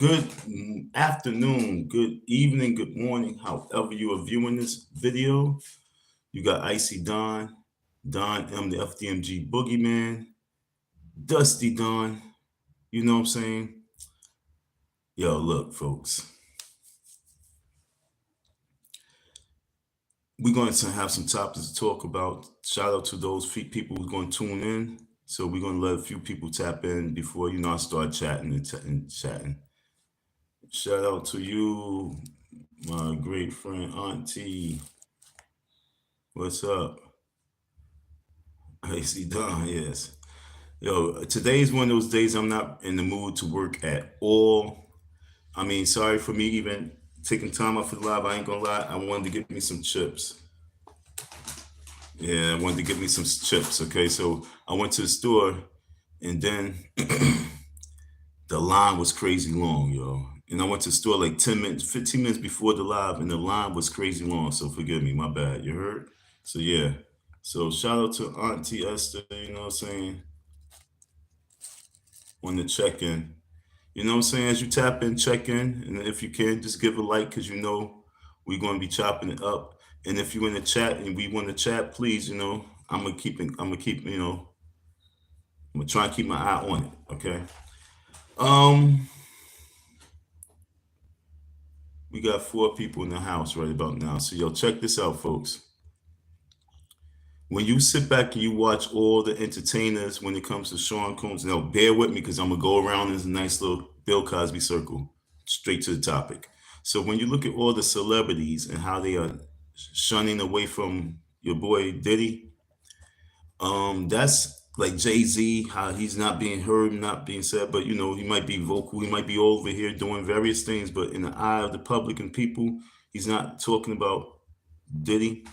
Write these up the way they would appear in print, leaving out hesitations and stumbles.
Good afternoon, good evening, good morning, however you are viewing this video. You got Icy Don M-TheeFDMGBoogieman, Dusty Don, you know what I'm saying? Yo, look, folks, we're going to have some topics to talk about. Shout out to those people who's going to tune in. So we're going to let a few people tap in before, I start chatting and chatting. Shout out to you, my great friend, Auntie. What's up? I see Don, yes. Yo, today's one of those days I'm not in the mood to work at all. I mean, sorry for me even taking time off for the live. I ain't gonna lie. I wanted to get me some chips. Yeah, I wanted to get me some chips. Okay, so I went to the store, and then the line was crazy long, yo. And I went to the store like 10 minutes, 15 minutes before the live, and the line was crazy long. So forgive me, my bad. You heard? So yeah. So shout out to Auntie Esther, you know what I'm saying? On the check in. You know what I'm saying? As you tap in, check in, and if you can, just give a like because we're going to be chopping it up. And if you're in the chat and we want to chat, please, I'm gonna try and keep my eye on it. Okay. Um, we got 4 people in the house right about now. So yo, check this out, folks. When you sit back and you watch all the entertainers when it comes to Sean Combs, now bear with me because I'm gonna go around this nice little Bill Cosby circle, straight to the topic. So when you look at all the celebrities and how they are shunning away from your boy Diddy, that's like Jay Z, how he's not being heard, not being said, but he might be vocal, he might be over here doing various things, but in the eye of the public and people, he's not talking about Diddy.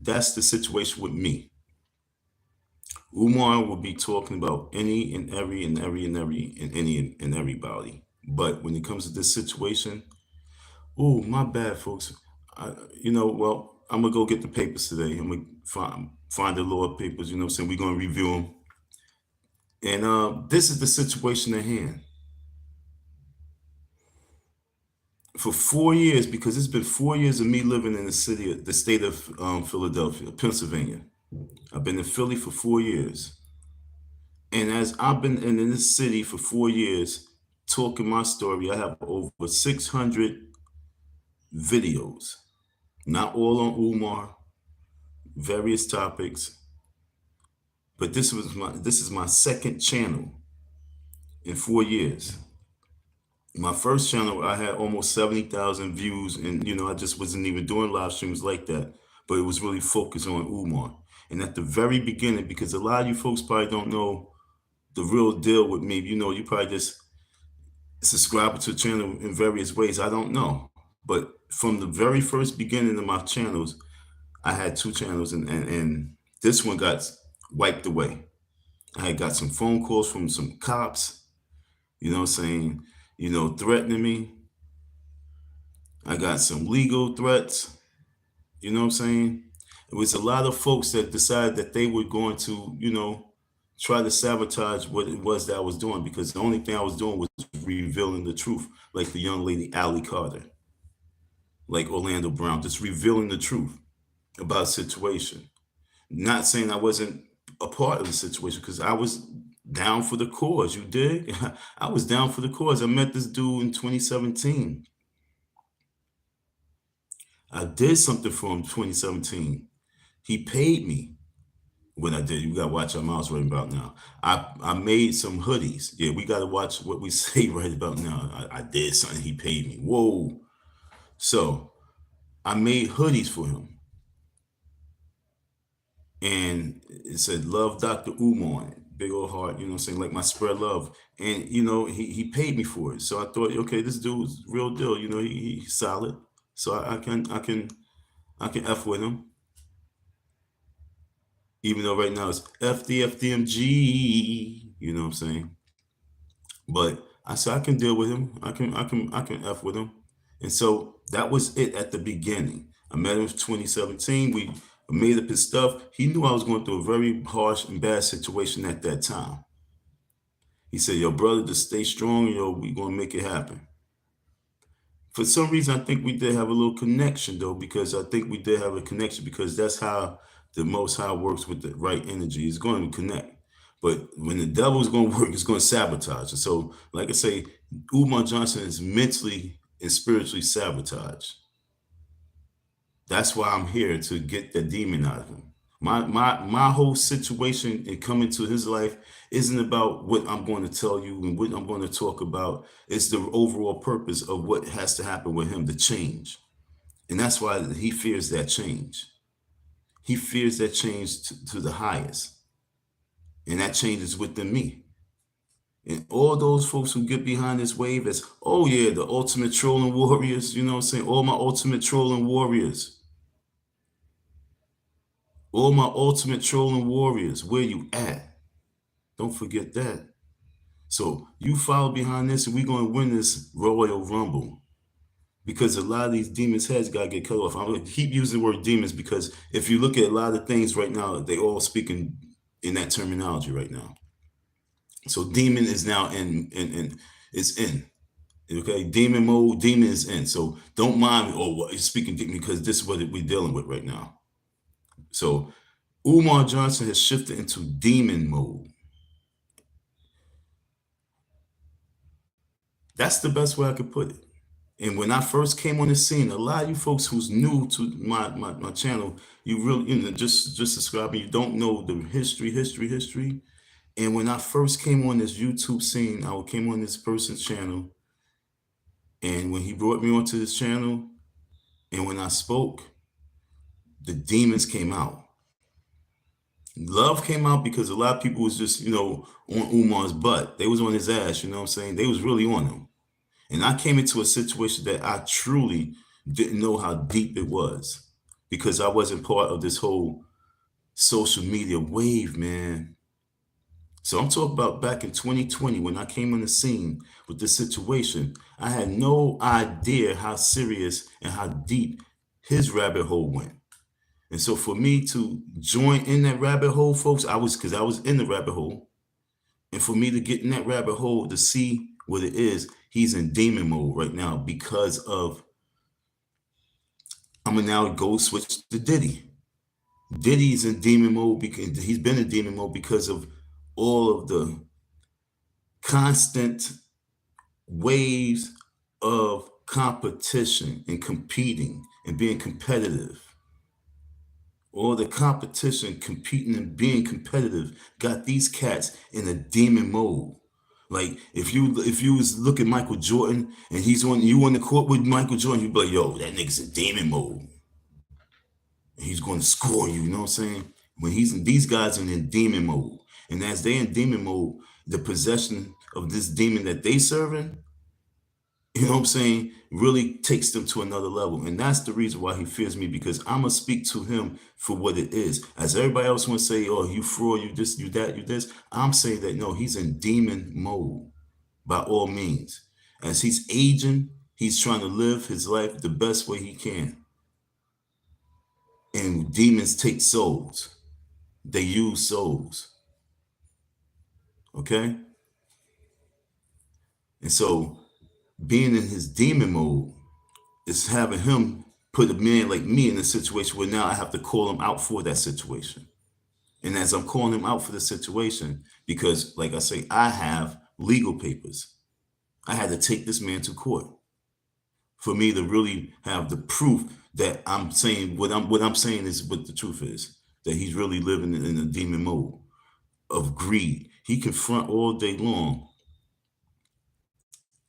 That's the situation with me. Umar will be talking about any and every and every and every and any and everybody. But when it comes to this situation, oh my bad, folks. Well, I'm gonna go get the papers today. I'm gonna find the law papers. You know what I'm saying? We're gonna review them. And this is the situation at hand. For 4 years, because it's been 4 years of me living in the state of Philadelphia, Pennsylvania. I've been in Philly for 4 years. And as I've been in this city for 4 years, talking my story, I have over 600 videos, not all on Umar, various topics. But this is my second channel in 4 years. My first channel, I had almost 70,000 views, and I just wasn't even doing live streams like that. But it was really focused on Umar. And at the very beginning, because a lot of you folks probably don't know the real deal with me, you probably just subscribe to the channel in various ways. I don't know. But from the very first beginning of my channels, I had 2 channels, and this one got wiped away. I had got some phone calls from some cops, saying, threatening me. I got some legal threats, you know what I'm saying? It was a lot of folks that decided that they were going to, try to sabotage what it was that I was doing, because the only thing I was doing was revealing the truth, like the young lady Allie Carter, like Orlando Brown, just revealing the truth about a situation. Not saying I wasn't a part of the situation, because I was down for the cause. You dig? I was down for the cause. I met this dude in 2017. I did something for him in 2017. He paid me when I did. You gotta watch our mouths right about now. I made some hoodies. Yeah, we gotta watch what we say right about now. I did something. He paid me. Whoa. So I made hoodies for him, and it said "Love Dr. Umar" on it. Big old heart. You know what I'm saying? Like my spread love. And he paid me for it. So I thought, okay, this dude's real deal. He's solid. So I can F with him. Even though right now it's F-TheeFDMG, you know what I'm saying? But I said I can deal with him. I can F with him. And so that was it at the beginning. I met him in 2017. We made up his stuff. He knew I was going through a very harsh and bad situation at that time. He said, yo, brother, just stay strong, we gonna make it happen. For some reason, I think we did have a little connection though, because I think we did have a connection because that's how the Most High works with the right energy. He's going to connect. But when the devil's going to work, it's going to sabotage. And so, like I say, Umar Johnson is mentally and spiritually sabotaged. That's why I'm here, to get the demon out of him. My whole situation in coming to his life isn't about what I'm going to tell you and what I'm going to talk about. It's the overall purpose of what has to happen with him, the change. And that's why he fears that change. He fears that change to the highest. And that change is within me. And all those folks who get behind this wave as, oh yeah, the ultimate trolling warriors, you know what I'm saying? All my ultimate trolling warriors. All my ultimate trolling warriors, where you at? Don't forget that. So you follow behind this and we're going to win this Royal Rumble. Because a lot of these demons' heads got to get cut off. I'm going to keep using the word demons because if you look at a lot of things right now, they all speaking in that terminology right now. So demon is now in it's in. Okay, demon mode, demon is in. So don't mind, what you're speaking demon, because this is what we're dealing with right now. So Umar Johnson has shifted into demon mode. That's the best way I could put it. And when I first came on the scene, a lot of you folks who's new to my channel, you really, just subscribing, you don't know the history. And when I first came on this YouTube scene, I came on this person's channel. And when he brought me onto this channel, and when I spoke, the demons came out. Love came out because a lot of people was just, on Umar's butt. They was on his ass, you know what I'm saying? They was really on him. And I came into a situation that I truly didn't know how deep it was because I wasn't part of this whole social media wave, man. So I'm talking about back in 2020 when I came on the scene with this situation. I had no idea how serious and how deep his rabbit hole went. And so for me to join in that rabbit hole, folks, because I was in the rabbit hole. And for me to get in that rabbit hole to see what it is, he's in demon mode right now because of, I'm gonna now go switch to Diddy. Diddy's in demon mode because he's been in demon mode because of all of the constant waves of competition and competing and being competitive. All the competition, competing and being competitive got these cats in a demon mode. Like if you was look at Michael Jordan and you on the court with Michael Jordan, you'd be like, yo, that nigga's in demon mode. He's going to score you, you know what I'm saying? When these guys are in demon mode. And as they in demon mode, the possession of this demon that they serving, you know what I'm saying, really takes them to another level. And that's the reason why he fears me, because I'm going to speak to him for what it is. As everybody else want to say, oh, you fraud, you this, you that, you this. I'm saying that, no, he's in demon mode by all means. As he's aging, he's trying to live his life the best way he can. And demons take souls. They use souls. Okay? And so being in his demon mode is having him put a man like me in a situation where now I have to call him out for that situation. And as I'm calling him out for the situation, because like I say, I have legal papers. I had to take this man to court for me to really have the proof that I'm saying what I'm saying is what the truth is, that he's really living in a demon mode of greed. He can front all day long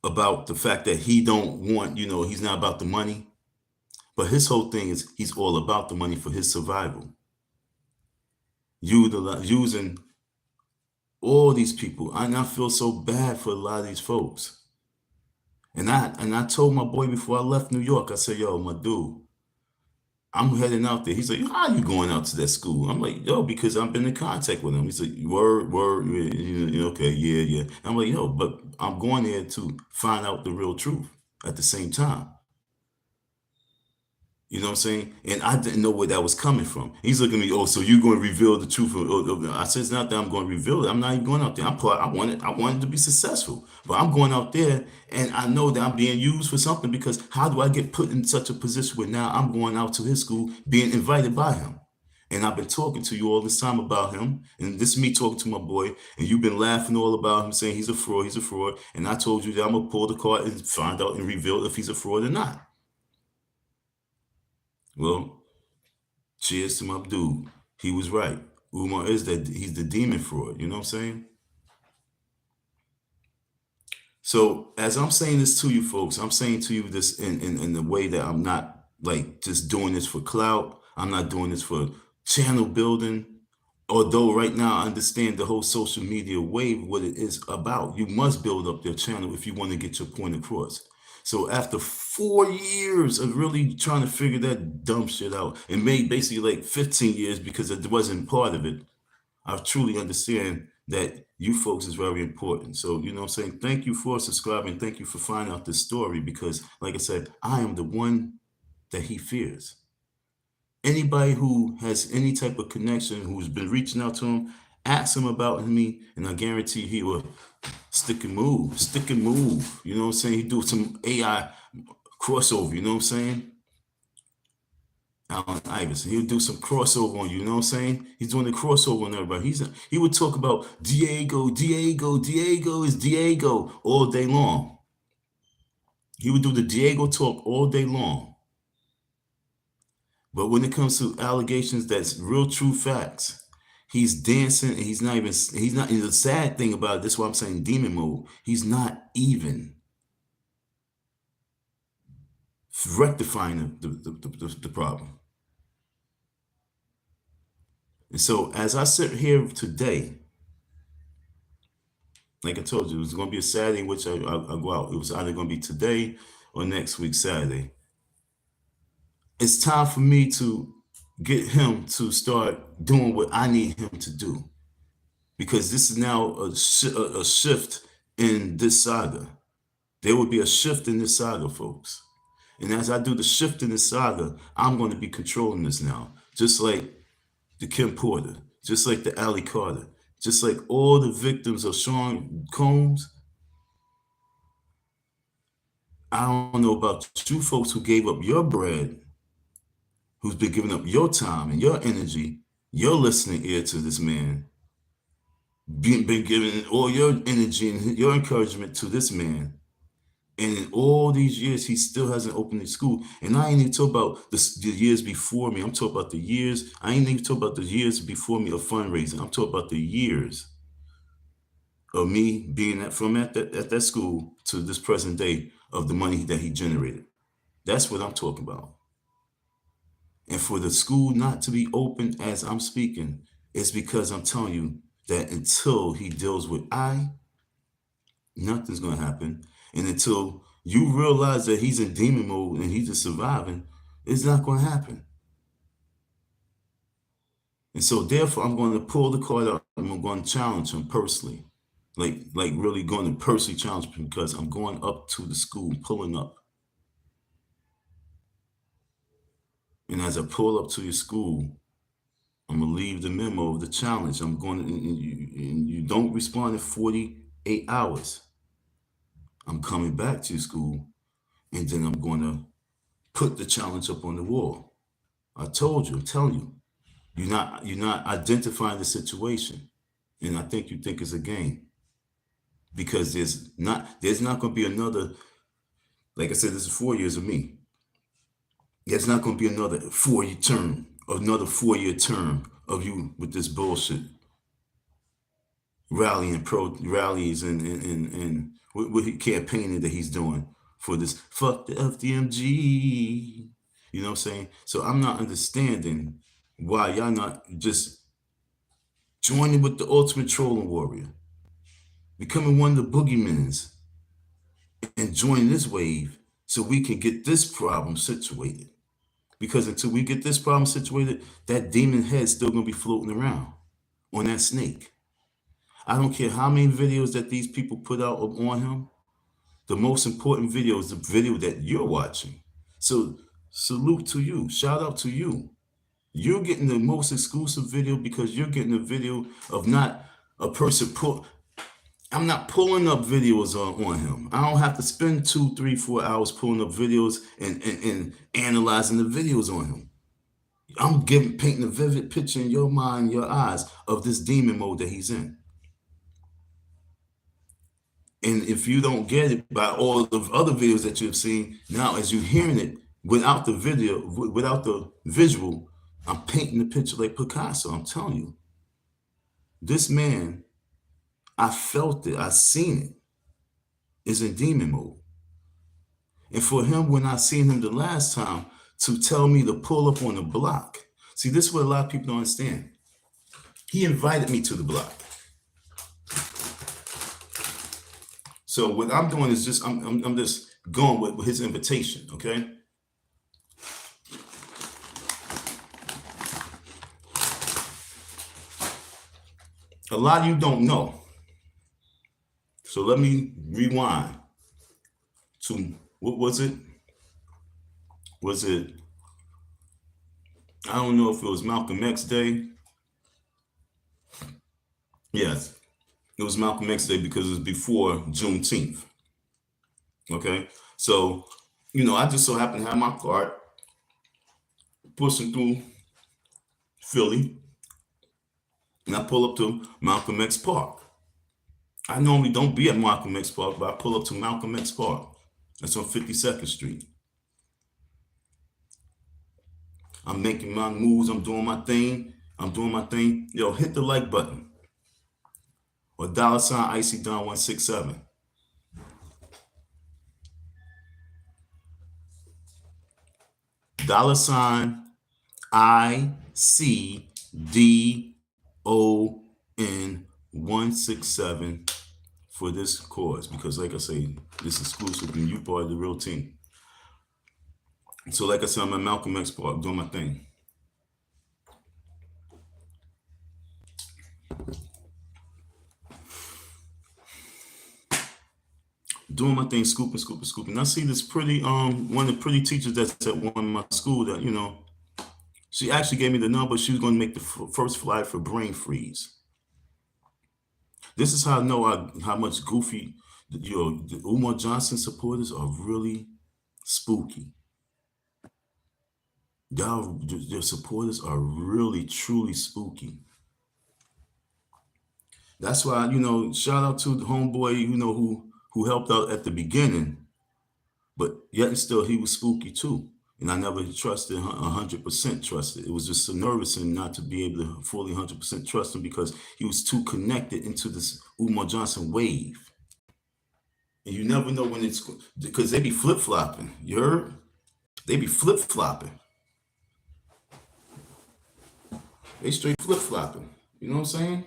about the fact that he don't want, he's not about the money, but his whole thing is he's all about the money for his survival. Using all these people. And I feel so bad for a lot of these folks. And I told my boy before I left New York, I said, yo, my dude, I'm heading out there. He's like, how are you going out to that school? I'm like, yo, because I've been in contact with him. He's like, word, okay, yeah. I'm like, yo, but I'm going there to find out the real truth at the same time. You know what I'm saying? And I didn't know where that was coming from. He's looking at me, oh, so you're going to reveal the truth. I said, it's not that I'm going to reveal it. I'm not even going out there. I wanted to be successful. But I'm going out there and I know that I'm being used for something, because how do I get put in such a position where now I'm going out to his school being invited by him? And I've been talking to you all this time about him. And this is me talking to my boy. And you've been laughing all about him, saying he's a fraud, he's a fraud. And I told you that I'm going to pull the card and find out and reveal if he's a fraud or not. Well, cheers to my dude. He was right. Umar is that he's the demon fraud. You know what I'm saying? So as I'm saying this to you folks, I'm saying to you this in the way that I'm not like just doing this for clout. I'm not doing this for channel building. Although right now I understand the whole social media wave, what it is about. You must build up your channel if you want to get your point across. So after 4 years of really trying to figure that dumb shit out, and made basically like 15 years because it wasn't part of it, I truly understand that you folks is very important. So, you know what I'm saying? Thank you for subscribing. Thank you for finding out this story, because, like I said, I am the one that he fears. Anybody who has any type of connection, who's been reaching out to him, ask him about me, and I guarantee he will stick and move, stick and move. You know what I'm saying? He do some AI crossover, you know what I'm saying? Allen Iverson. He'll do some crossover on you. You know what I'm saying? He's doing the crossover on everybody. He would talk about Diego, Diego, Diego is Diego all day long. He would do the Diego talk all day long. But when it comes to allegations that's real true facts, he's dancing and he's not. And the sad thing about it, this is why I'm saying demon mode. He's not even rectifying the problem. And so as I sit here today, like I told you, it was going to be a Saturday in which I go out. It was either going to be today or next week, Saturday. It's time for me to get him to start doing what I need him to do, because this is now a shift in this saga. There will be a shift in this saga, folks. And as I do the shift in this saga, I'm going to be controlling this now, just like the Kim Porter, just like the Allie Carter, just like all the victims of Sean Combs. I don't know about you folks who gave up your bread, who's been giving up your time and your energy, your listening ear to this man, been giving all your energy and your encouragement to this man. And in all these years, he still hasn't opened his school. And I ain't even talk about the years before me. I'm talking about the years. I ain't even talk about the years before me of fundraising. I'm talking about the years of me being at that school to this present day of the money that he generated. That's what I'm talking about. And for the school not to be open as I'm speaking, it's because I'm telling you that until he deals with nothing's going to happen. And until you realize that he's in demon mode and he's just surviving, it's not going to happen. And so therefore, I'm going to pull the card out and I'm going to challenge him personally. Like really going to personally challenge him, because I'm going up to the school, pulling up. And as I pull up to your school, I'm going to leave the memo of the challenge. I'm going to, and you don't respond in 48 hours. I'm coming back to your school, and then I'm going to put the challenge up on the wall. I told you, I'm telling you, you're not identifying the situation. And I think you think it's a game. Because there's not going to be another, like I said, this is 4 years of me. There's not going to be another 4-year term, another 4-year term of you with this bullshit. Rallies and what campaigning that he's doing for this fuck the FDMG. You know what I'm saying? So I'm not understanding why y'all not just joining with the ultimate trolling warrior, becoming one of the boogiemans, and joining this wave so we can get this problem situated. Because until we get this problem situated, that demon head's still gonna be floating around on that snake. I don't care how many videos that these people put out on him. The most important video is the video that you're watching. So Salute to you. Shout out to you. You're getting the most exclusive video because you're getting a video of not a person pull. I'm not pulling up videos on him. I don't have to spend 2, 3, 4 hours pulling up videos and analyzing the videos on him. I'm painting a vivid picture in your mind, your eyes of this demon mode that he's in. And if you don't get it by all the other videos that you've seen, now as you're hearing it without the video, without the visual, I'm painting the picture like Picasso. I'm telling you, this man, I felt it, I seen it, is in demon mode. And for him, when I seen him the last time, to tell me to pull up on the block. See, this is what a lot of people don't understand. He invited me to the block. So what I'm doing is just I'm just going with his invitation, okay? A lot of you don't know. So let me rewind to what was it? Was it, I don't know if it was Malcolm X Day. Yes, it was Malcolm X Day because it was before Juneteenth. Okay, so I just so happened to have my cart pushing through Philly, and I pull up to Malcolm X Park. I normally don't be at Malcolm X Park, but I pull up to Malcolm X Park. That's on 52nd Street. I'm making my moves. I'm doing my thing. Yo, hit the like button. Or $ Icy Don 167. $ICDON 167 for this cause, because like I say, this exclusive and you part of the real team. So like I said, I'm at Malcolm X Park doing my thing. Doing my thing, scooping. I see this pretty, one of the pretty teachers that's at one of my school that, she actually gave me the number. She was going to make the first flight for brain freeze. This is how I know how much goofy, the Umar Johnson supporters are really spooky. Their supporters are really, truly spooky. That's why, shout out to the homeboy, who helped out at the beginning, but yet and still he was spooky too. And I never trusted 100% trusted. It was just so nervous and not to be able to fully 100% trust him because he was too connected into this Umar Johnson wave. And you never know when it's, because they be flip-flopping. You heard? They be flip-flopping. They straight flip-flopping. You know what I'm saying?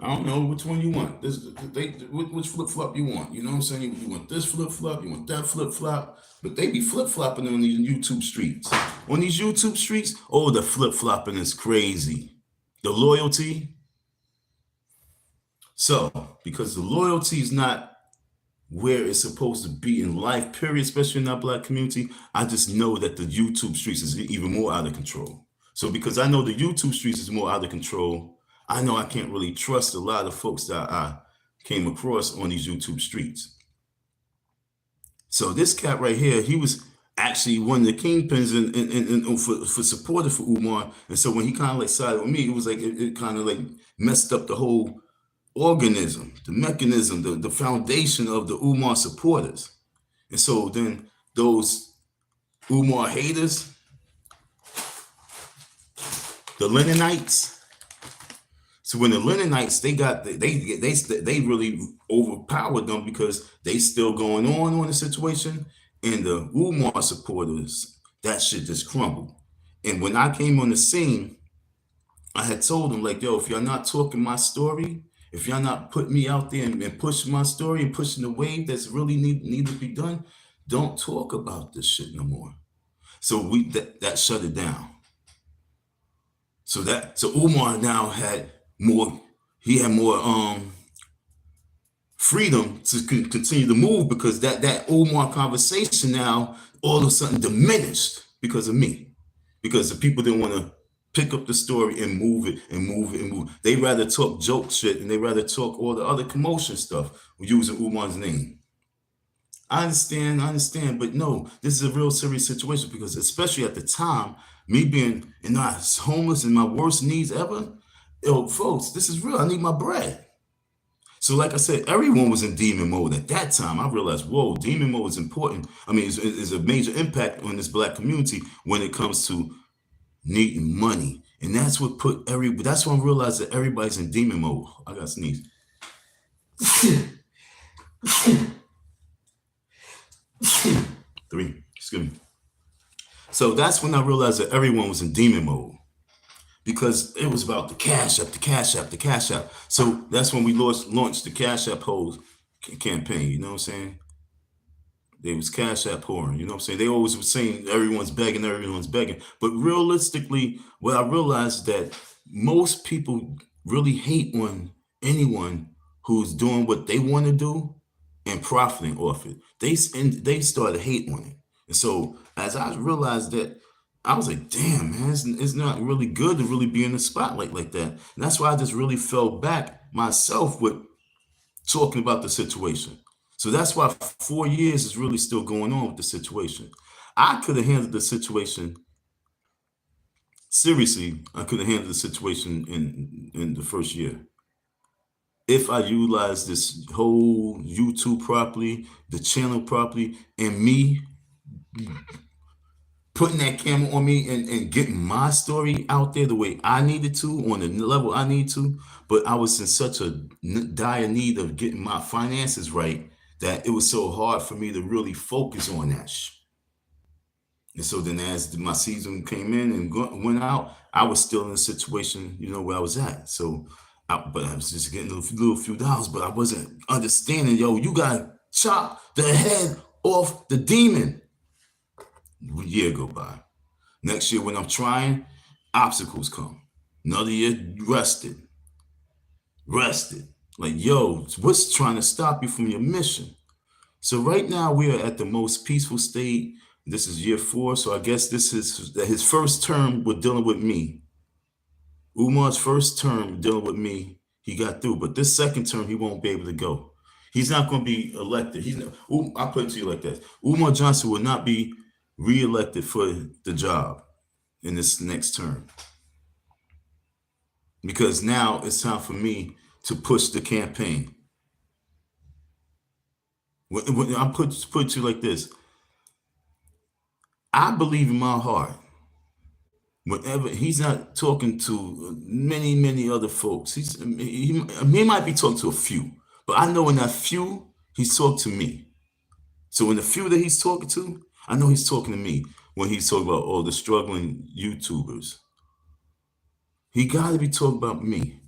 I don't know which one you want. Which flip-flop you want. You know what I'm saying? You want this flip-flop, you want that flip-flop. But they be flip-flopping on these YouTube streets. On these YouTube streets, oh, the flip-flopping is crazy. The loyalty. So, because the loyalty is not where it's supposed to be in life, period, especially in our Black community, I just know that the YouTube streets is even more out of control. So because I know the YouTube streets is more out of control, I know I can't really trust a lot of folks that I came across on these YouTube streets. So this cat right here, he was actually one of the kingpins and for supporter for Umar. And so when he kind of like sided with me, it was like, it kind of like messed up the whole organism, the mechanism, the foundation of the Umar supporters. And so then those Umar haters, the Leninites. So when the Leninites, they really overpowered them because they still going on the situation, and the Umar supporters, that shit just crumbled. And when I came on the scene, I had told them like, yo, if y'all not talking my story, if y'all not putting me out there and pushing my story and pushing the wave that's really need to be done, don't talk about this shit no more. So that shut it down. So Umar now had more freedom to continue to move, because that Umar conversation now all of a sudden diminished because of me, because the people didn't want to pick up the story and move it and move it and move it. They rather talk joke shit and they rather talk all the other commotion stuff using Umar's name. I understand, but no, this is a real serious situation, because especially at the time, me being homeless and my worst needs ever, yo, folks, this is real. I need my bread. So, like I said, everyone was in demon mode at that time. I realized, whoa, demon mode is important. I mean, it's a major impact on this black community when it comes to needing money, and that's what That's when I realized that everybody's in demon mode. I got to sneeze. Three. Excuse me. So that's when I realized that everyone was in demon mode, because it was about the cash app, the cash app, the cash app. So that's when we launched the cash app whole campaign. You know what I'm saying? They was cash app pouring. You know what I'm saying? They always were saying everyone's begging, everyone's begging. But realistically, what I realized that most people really hate on anyone who's doing what they want to do and profiting off it. They started hating on it. And so as I realized that, I was like, damn, man, it's not really good to really be in the spotlight like that. And that's why I just really fell back myself with talking about the situation. So that's why 4 years is really still going on with the situation. I could have handled the situation seriously. I could have handled the situation in the first year if I utilized this whole YouTube properly, the channel properly, and me putting that camera on me and getting my story out there the way I needed to, on the level I need to. But I was in such a dire need of getting my finances right that it was so hard for me to really focus on that. And so then as my season came in and went out, I was still in a situation, where I was at. So, but I was just getting a little few dollars, but I wasn't understanding, you got to chop the head off the demon. A year go by. Next year when I'm trying, obstacles come. Another year, rested. Like, what's trying to stop you from your mission? So right now we are at the most peaceful state. This is year 4, so I guess this is his first term with dealing with me. Umar's first term dealing with me, he got through. But this second term, he won't be able to go. He's not going to be elected. I'll put it to you like that. Umar Johnson will not be reelected for the job in this next term, because now it's time for me to push the campaign. When I put it to you like this, I believe in my heart. Whenever he's not talking to many other folks, he might be talking to a few, but I know in that few he's talked to me. So in the few that he's talking to, I know he's talking to me when he's talking about all the struggling YouTubers. He got to be talking about me,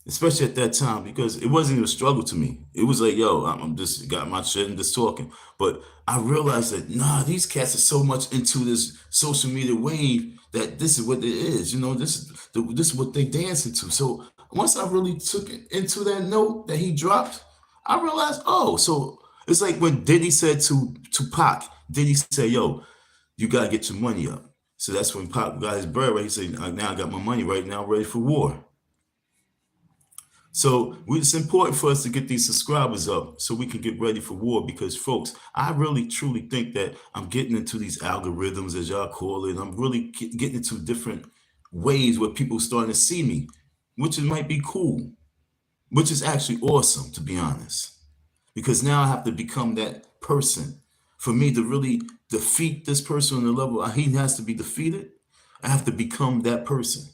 especially at that time, because it wasn't even a struggle to me. It was like, I'm just got my shit and just talking. But I realized that, these cats are so much into this social media wave that this is what it is. This is what they dance into. So once I really took it into that note that he dropped, I realized, so it's like when Diddy said to Pac, Diddy said, you got to get your money up. So that's when Pac got his bread right. He said, now I got my money right now, ready for war. So it's important for us to get these subscribers up so we can get ready for war, because folks, I really truly think that I'm getting into these algorithms, as y'all call it. I'm really getting into different ways where people are starting to see me, which might be cool, which is actually awesome, to be honest, because now I have to become that person. For me to really defeat this person on the level he has to be defeated, I have to become that person.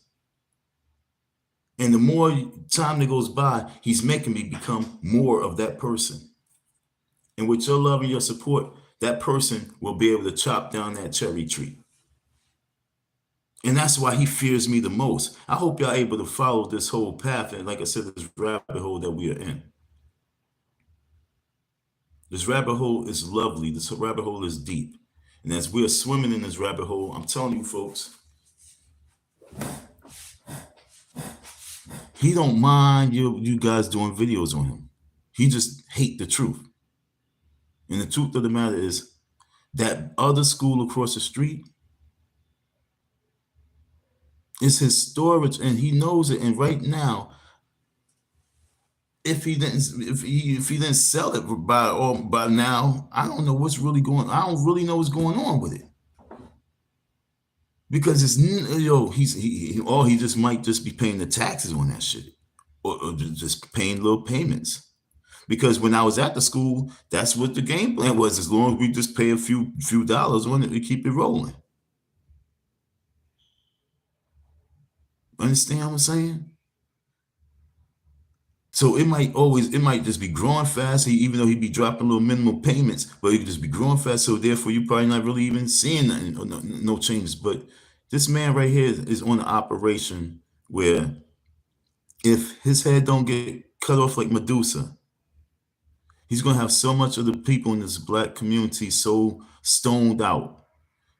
And the more time that goes by, he's making me become more of that person. And with your love and your support, that person will be able to chop down that cherry tree. And that's why he fears me the most. I hope y'all able to follow this whole path. And like I said, this rabbit hole that we are in. This rabbit hole is lovely. This rabbit hole is deep. And as we are swimming in this rabbit hole, I'm telling you folks, He don't mind you guys doing videos on him. He just hate the truth. And the truth of the matter is that other school across the street is his storage, and he knows it. And right now, if he didn't sell it by now, I don't know what's really going. I don't really know what's going on with it, because it's he just might just be paying the taxes on that shit, or just paying little payments. Because when I was at the school, that's what the game plan was. As long as we just pay a few dollars on it, we keep it rolling. Understand what I'm saying? So it might just be growing fast. Even though he'd be dropping little minimum payments, but it could just be growing fast. So therefore, you probably not really even seeing nothing, or no changes. But this man right here is on an operation where if his head don't get cut off like Medusa, he's gonna have so much of the people in this black community so stoned out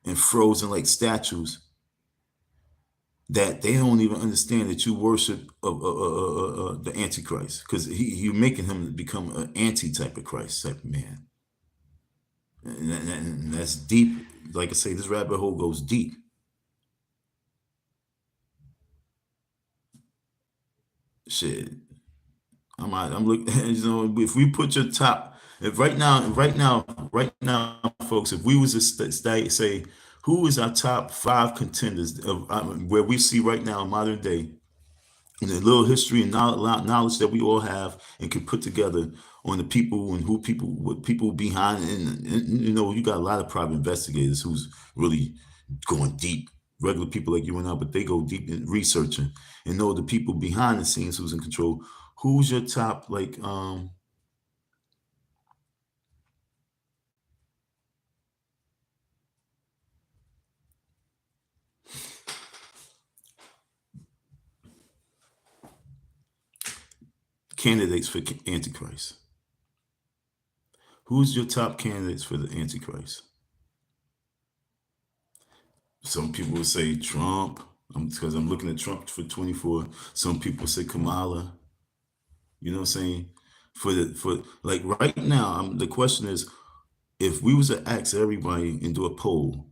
and frozen like statues that they don't even understand that you worship the Antichrist, because you're making him become an anti type of Christ type of man, and that's deep. Like I say, this rabbit hole goes deep. Shit, I'm looking. If we put your top, if right now, folks, if we was to say who is our top five contenders of where we see right now in modern day, and the little history and knowledge that we all have and can put together on the people and what people behind, and you got a lot of private investigators who's really going deep, regular people like you and I, but they go deep in researching and know the people behind the scenes who's in control. Who's your top candidates for Antichrist? Who's your top candidates for the Antichrist? Some people would say Trump, because I'm looking at Trump for 24. Some people say Kamala. You know what I'm saying? For like right now, the question is, if we was to ask everybody and do a poll,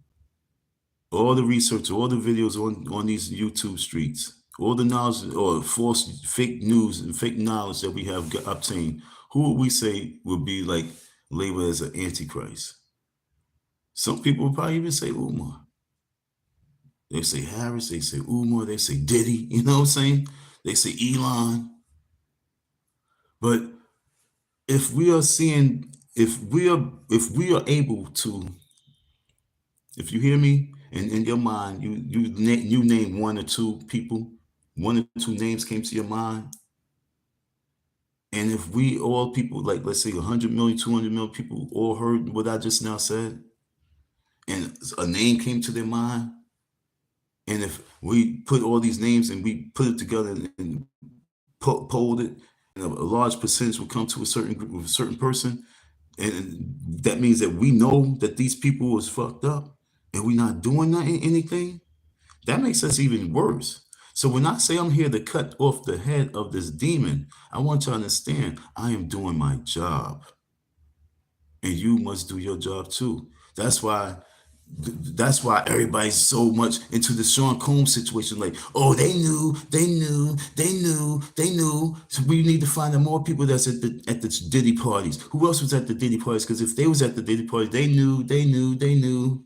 all the research, all the videos on these YouTube streets, all the knowledge or false, fake news and fake knowledge that we have obtained, who would we say would be like labeled as an antichrist? Some people would probably even say Umar. They say Harris, they say Umar, they say Diddy, you know what I'm saying? They say Elon. But if we are seeing, if we are able to, if you hear me, and in your mind, you name one or two people, one or two names came to your mind, and if we all people, like let's say 100 million, 200 million people all heard what I just now said, and a name came to their mind, and if we put all these names and we put it together and polled it, and a large percentage will come to a certain group of a certain person, and that means that we know that these people was fucked up, and we're not doing anything. That makes us even worse. So when I say I'm here to cut off the head of this demon, I want you to understand I am doing my job, and you must do your job too. That's why everybody's so much into the Sean Combs situation. Like, oh, they knew. So we need to find out more people that's at the Diddy parties. Who else was at the Diddy parties? Because if they was at the Diddy parties, they knew.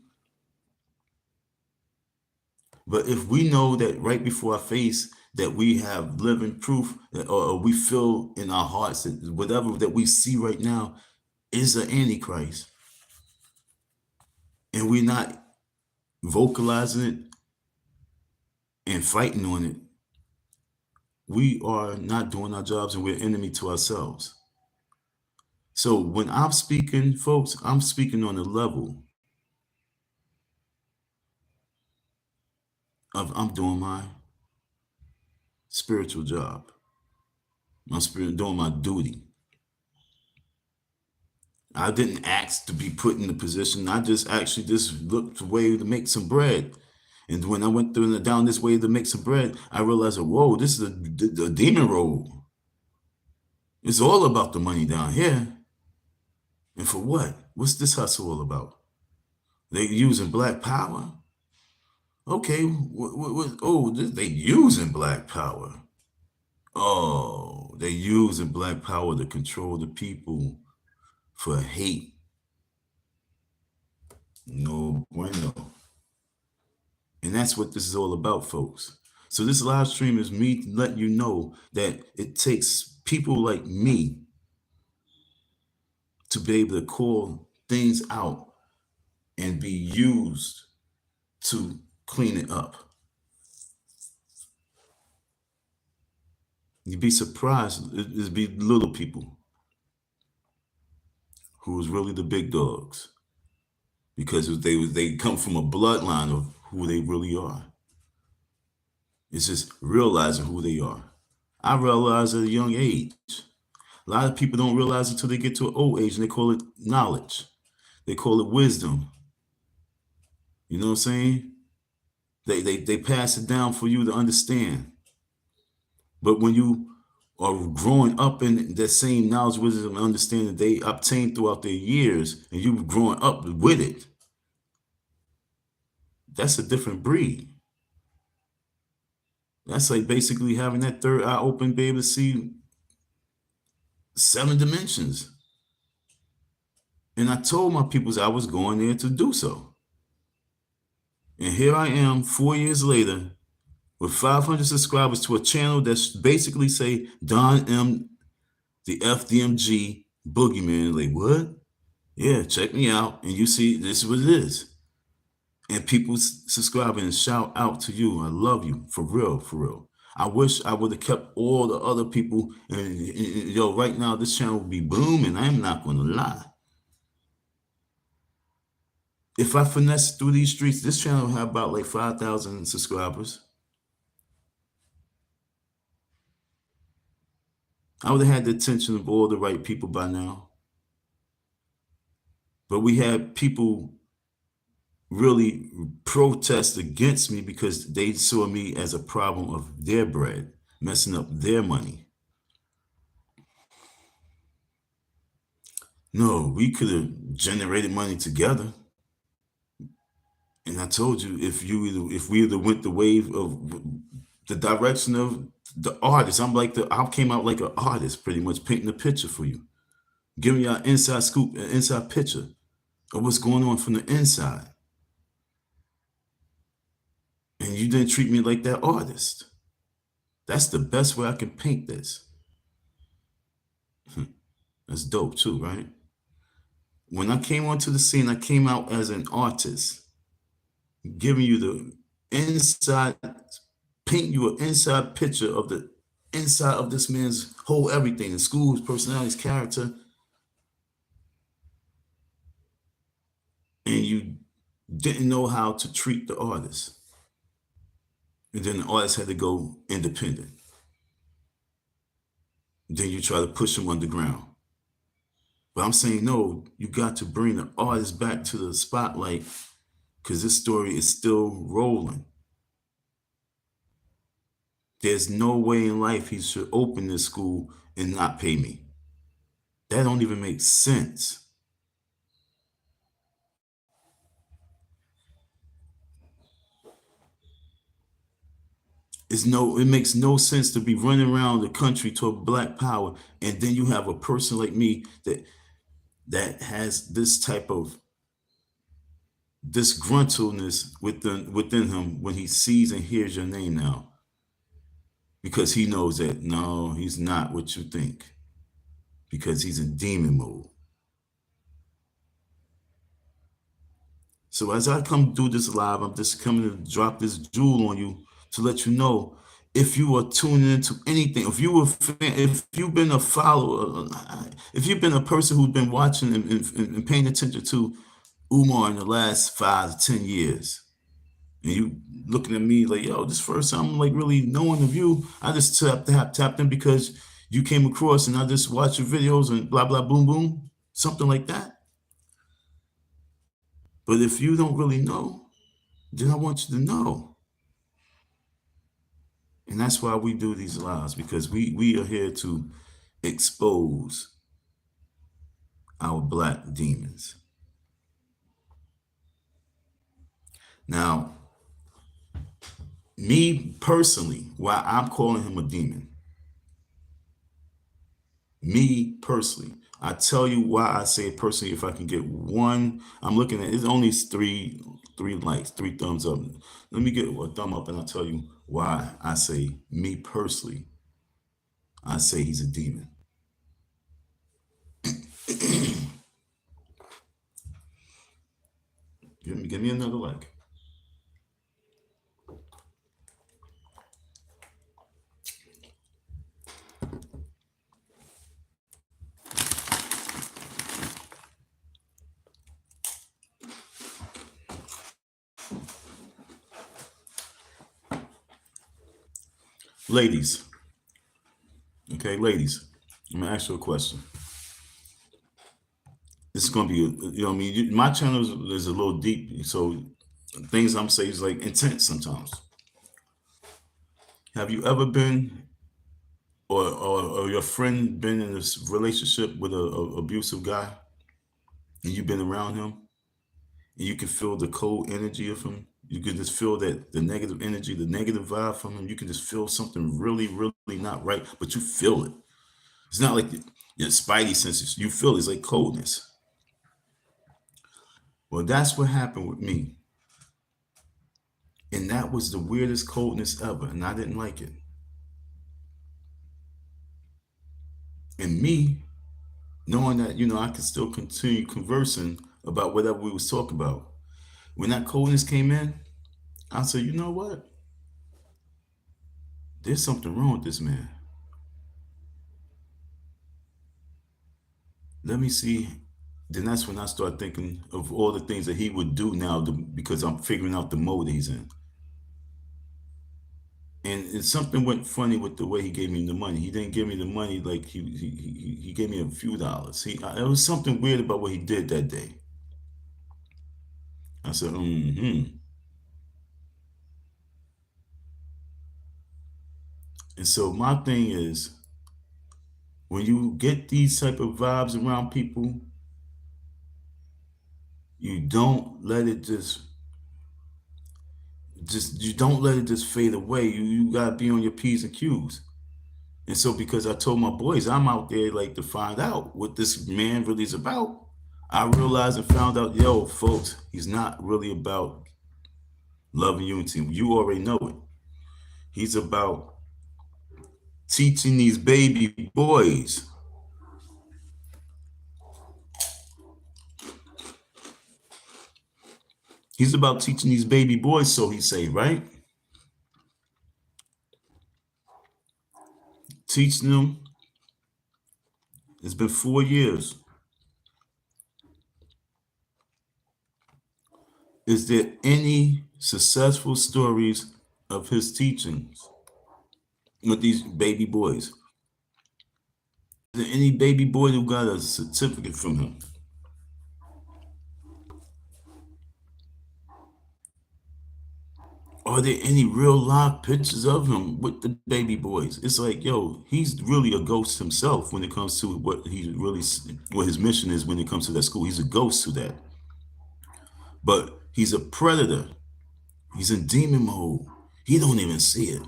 But if we know that right before our face that we have living proof, or we feel in our hearts that whatever that we see right now is the Antichrist, and we're not vocalizing it and fighting on it, we are not doing our jobs, and we're enemy to ourselves. So when I'm speaking, folks, I'm speaking on the level of I'm doing my spiritual job. My spirit doing my duty. I didn't ask to be put in the position. I just actually just looked a way to make some bread. And when I went down this way to make some bread, I realized, whoa, this is a demon road. It's all about the money down here. And for what? What's this hustle all about? They using black power? Okay, they using black power. Oh, they using black power to control the people for hate. No bueno. And that's what this is all about, folks. So this live stream is me letting you know that it takes people like me to be able to call things out and be used to clean it up. You'd be surprised. It'd be little people who was really the big dogs, because they come from a bloodline of who they really are. It's just realizing who they are. I realized at a young age. A lot of people don't realize it until they get to an old age, and they call it knowledge. They call it wisdom. You know what I'm saying? They pass it down for you to understand. But when you are growing up in that same knowledge, wisdom, and understanding they obtained throughout their years, and you've grown up with it, that's a different breed. That's like basically having that third eye open, be able to see 7 dimensions. And I told my peoples I was going there to do so. And here I am 4 years later with 500 subscribers to a channel that's basically say Don M, the FDMG Boogeyman. Like, what? Yeah, check me out. And you see, this is what it is. And people subscribing and shout out to you. I love you. For real, for real. I wish I would have kept all the other people. And yo, right now, this channel would be booming. I'm not going to lie. If I finesse through these streets, this channel will have about like 5,000 subscribers. I would have had the attention of all the right people by now. But we had people really protest against me because they saw me as a problem of their bread, messing up their money. No, we could have generated money together. And I told you, if we either went the wave of the direction of the artist, I came out like an artist, pretty much painting a picture for you, giving you an inside scoop, an inside picture of what's going on from the inside. And you didn't treat me like that artist. That's the best way I can paint this. That's dope too, right? When I came onto the scene, I came out as an artist, giving you the inside, painting you an inside picture of the inside of this man's whole everything, the school's personality, his character. And you didn't know how to treat the artist. And then the artist had to go independent. Then you try to push him underground. But I'm saying, no, you got to bring the artist back to the spotlight, because this story is still rolling. There's no way in life he should open this school and not pay me. That don't even make sense. It makes no sense to be running around the country to a black power, and then you have a person like me that has this type of disgruntledness within him when he sees and hears your name now, because he knows that no, he's not what you think, because he's in demon mode. So as I come do this live, I'm just coming to drop this jewel on you to let you know, if you are tuning into anything, if you've been a follower, if you've been a person who's been watching and paying attention to Umar in the last 5 to 10 years, and you looking at me like, yo, this first time I'm like really knowing of you, I just tapped in because you came across and I just watched your videos and blah, blah, boom, boom, something like that. But if you don't really know, then I want you to know. And that's why we do these lives, because we are here to expose our black demons. Now, me personally, why I'm calling him a demon, me personally, I tell you why I say it personally. If I can get one, I'm looking at it's only three likes, three thumbs up. Let me get a thumb up, and I'll tell you why I say me personally. I say he's a demon. Give me another like. Ladies, okay, ladies, I'm gonna ask you a question. This is gonna be, you know, what I mean, my channel is a little deep, so things I'm saying is like intense sometimes. Have you ever been, or your friend been in this relationship with a abusive guy, and you've been around him, and you can feel the cold energy of him? You can just feel that the negative energy, the negative vibe from him. You can just feel something really, really not right, but you feel it. It's not like your spidey senses. You feel it's like coldness. Well, that's what happened with me. And that was the weirdest coldness ever. And I didn't like it. And me, knowing that, I could still continue conversing about whatever we was talking about. When that coldness came in, I said, you know what? There's something wrong with this man. Let me see. Then that's when I start thinking of all the things that he would do now because I'm figuring out the mode he's in. And something went funny with the way he gave me the money. He didn't give me the money like he gave me a few dollars. It was something weird about what he did that day. I said, mm-hmm. And so my thing is, when you get these type of vibes around people, you don't let it just you don't let it just fade away. You gotta be on your P's and Q's. And so because I told my boys I'm out there like to find out what this man really is about, I realized and found out, yo, folks, he's not really about love and unity. You already know it. He's about teaching these baby boys. He's about teaching these baby boys, so he say, right? Teaching them. It's been 4 years. Is there any successful stories of his teachings with these baby boys? Is there any baby boy who got a certificate from him? Are there any real live pictures of him with the baby boys? It's like, yo, he's really a ghost himself when it comes to what his mission is when it comes to that school. He's a ghost to that. But he's a predator. He's in demon mode. He don't even see it.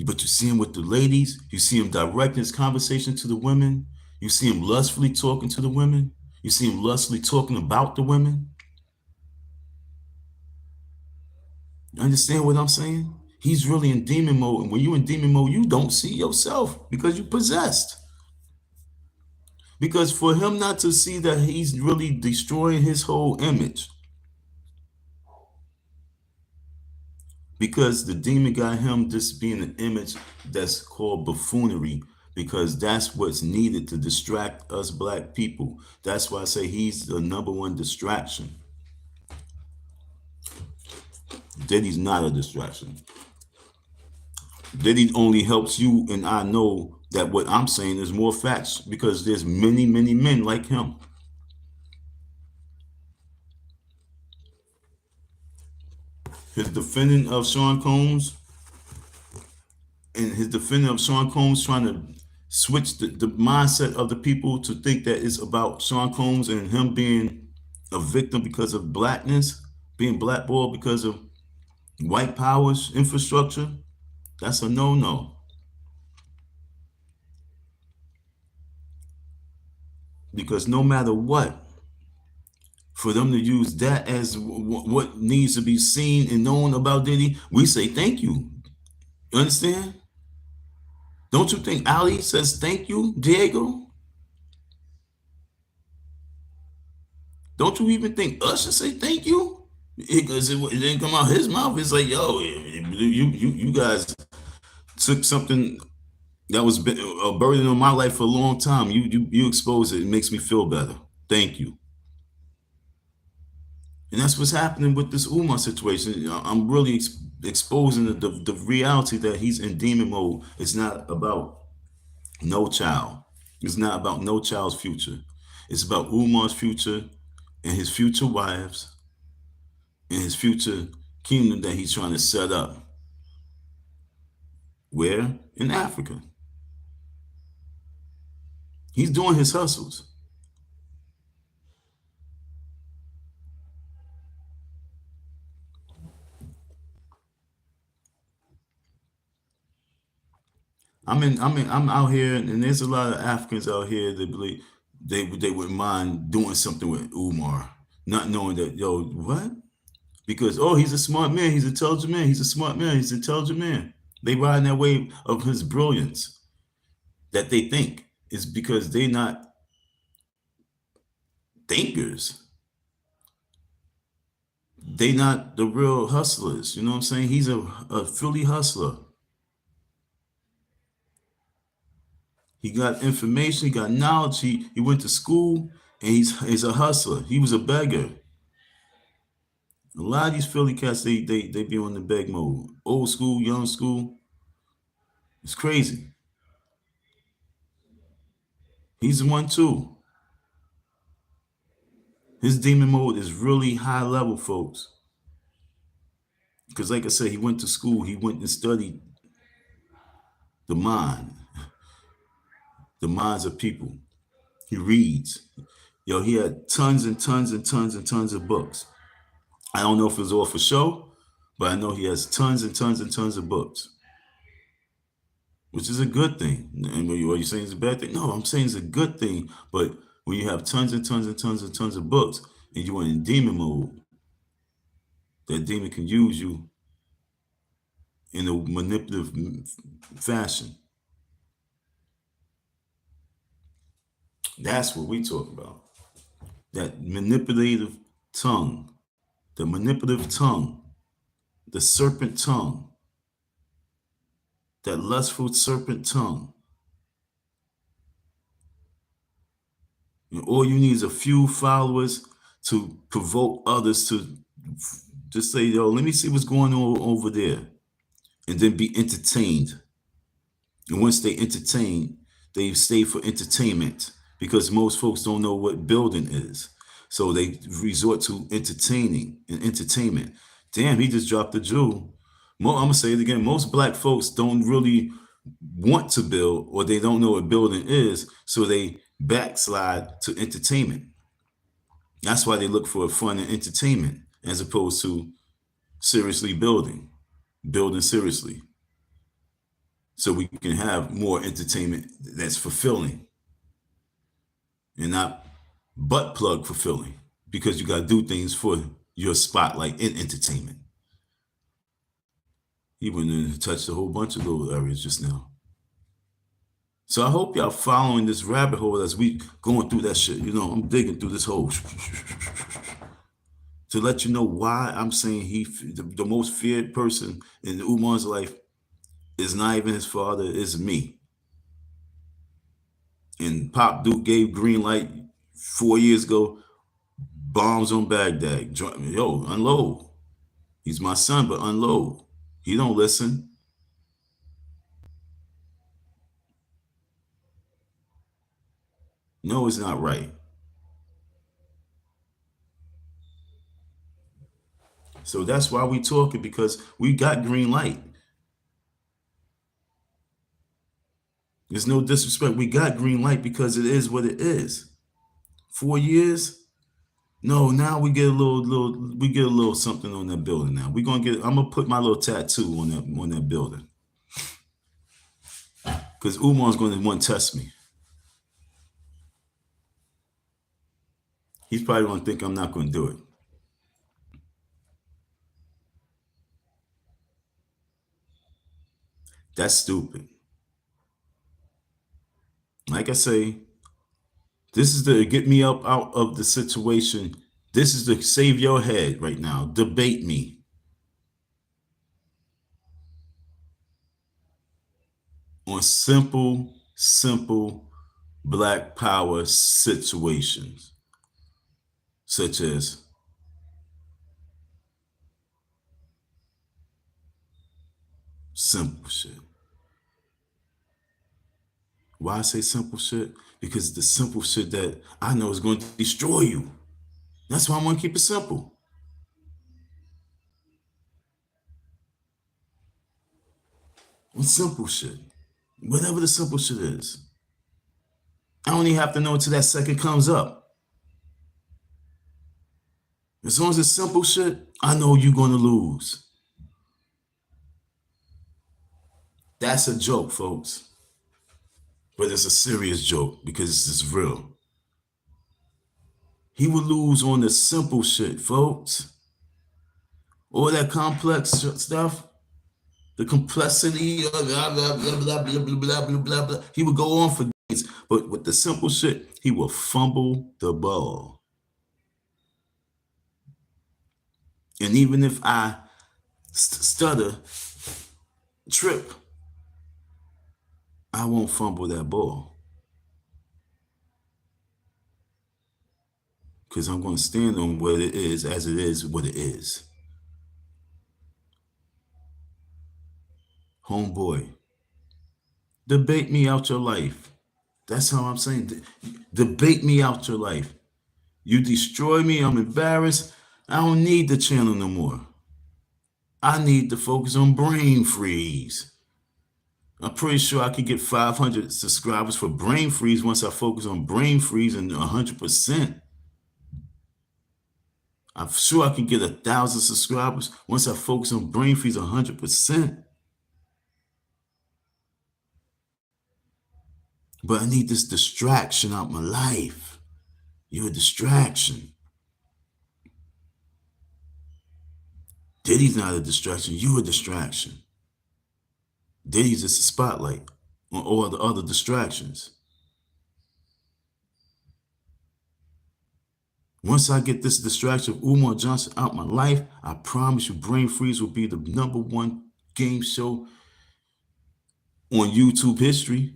But you see him with the ladies. You see him directing his conversation to the women. You see him lustfully talking to the women. You see him lustfully talking about the women. You understand what I'm saying? He's really in demon mode. And when you're in demon mode, you don't see yourself because you're possessed. Because for him not to see that he's really destroying his whole image, because the demon got him just being an image that's called buffoonery, because that's what's needed to distract us black people. That's why I say he's the number one distraction. Diddy's not a distraction. Diddy only helps you and I know that what I'm saying is more facts, because there's many, many men like him. his defending of Sean Combs and his defending of Sean Combs trying to switch the mindset of the people to think that it's about Sean Combs and him being a victim because of blackness, being blackballed because of white power's infrastructure. That's a no-no. Because no matter what, for them to use that as what needs to be seen and known about Diddy, we say thank you. You understand? Don't you think Ali says thank you, Diego? Don't you even think us should say thank you? Because it didn't come out his mouth. It's like, yo, you guys took something that was a burden on my life for a long time. You expose it. It makes me feel better. Thank you. And that's what's happening with this Umar situation. I'm really exposing the reality that he's in demon mode. It's not about no child. It's not about no child's future. It's about Umar's future and his future wives and his future kingdom that he's trying to set up. Where? In Africa. He's doing his hustles. I'm out here, and there's a lot of Africans out here that believe they wouldn't mind doing something with Umar, not knowing that, yo, what? Because, oh, he's a smart man, he's an intelligent man, he's a smart man, he's an intelligent man. They ride that wave of his brilliance that they think is because they're not thinkers. They not the real hustlers. You know what I'm saying? He's a Philly hustler. He got information, he got knowledge, he went to school, and he's a hustler. He was a beggar. A lot of these Philly cats, they be on the beg mode. Old school, young school. It's crazy. He's the one too. His demon mode is really high level, folks. Because like I said, he went to school, he went and studied the mind, the minds of people. He reads. Yo, he had tons and tons and tons and tons of books. I don't know if it was all for show, but I know he has tons and tons and tons of books, which is a good thing. And are you saying it's a bad thing? No, I'm saying it's a good thing. But when you have tons and tons and tons and tons of books and you are in demon mode, that demon can use you in a manipulative fashion. That's what we talk about. That manipulative tongue, the manipulative tongue, the serpent tongue, that lustful serpent tongue. And all you need is a few followers to provoke others to just say, yo, let me see what's going on over there. And then be entertained. And once they entertain, they stay for entertainment because most folks don't know what building is. So they resort to entertaining and entertainment. Damn, he just dropped the jewel. I'm going to say it again. Most black folks don't really want to build or they don't know what building is. So they backslide to entertainment. That's why they look for fun and entertainment as opposed to seriously building seriously. So we can have more entertainment that's fulfilling and not butt plug fulfilling because you got to do things for your spotlight in entertainment. He went in and touched a whole bunch of little areas just now. So I hope y'all following this rabbit hole as we going through that shit. You know, I'm digging through this hole to let you know why I'm saying the most feared person in Umar's life is not even his father, it's me. And Pop Duke gave green light 4 years ago. Bombs on Baghdad. Yo, unload. He's my son, but unload. He don't listen. No, it's not right. So that's why we talking, because we got green light. There's no disrespect. We got green light because it is what it is. 4 years? No, now we get a we get a little something on that building now. We're gonna get I'm gonna put my little tattoo on that building. Because Umar's gonna want to test me. He's probably gonna think I'm not gonna do it. That's stupid. Like I say, this is to get me up out of the situation. This is to save your head right now. Debate me on simple black power situations, such as simple shit. Why I say simple shit? Because the simple shit that I know is going to destroy you. That's why I want to keep it simple. On simple shit. Whatever the simple shit is. I don't even have to know until that second comes up. As long as it's simple shit, I know you're going to lose. That's a joke, folks. But it's a serious joke because it's real. He would lose on the simple shit, folks. All that complex stuff, the complexity of blah, blah, blah, blah, blah, blah, blah, blah, blah. He would go on for days. But with the simple shit, he will fumble the ball. And even if I stutter, trip, I won't fumble that ball. Because I'm going to stand on what it is as it is what it is. Homeboy, debate me out your life. That's how I'm saying. Debate me out your life. You destroy me, I'm embarrassed. I don't need the channel no more. I need to focus on brain freeze. I'm pretty sure I could get 500 subscribers for brain freeze once I focus on brain freeze and 100%. I'm sure I can get 1,000 subscribers once I focus on brain freeze 100%. But I need this distraction out my life. You're a distraction. Diddy's not a distraction. You're a distraction. Diddy's just a spotlight on all the other distractions. Once I get this distraction of Umar Johnson out my life, I promise you Brain Freeze will be the #1 game show on YouTube history.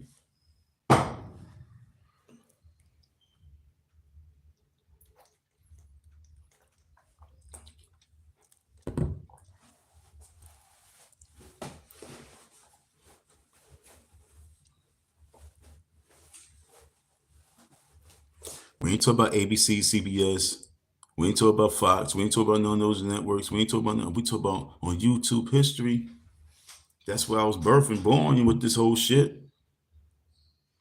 We ain't talking about ABC, CBS. We ain't talking about Fox. We ain't talking about none of those networks. We ain't talking about none. We talk about on YouTube history. That's where I was birthed and born with this whole shit.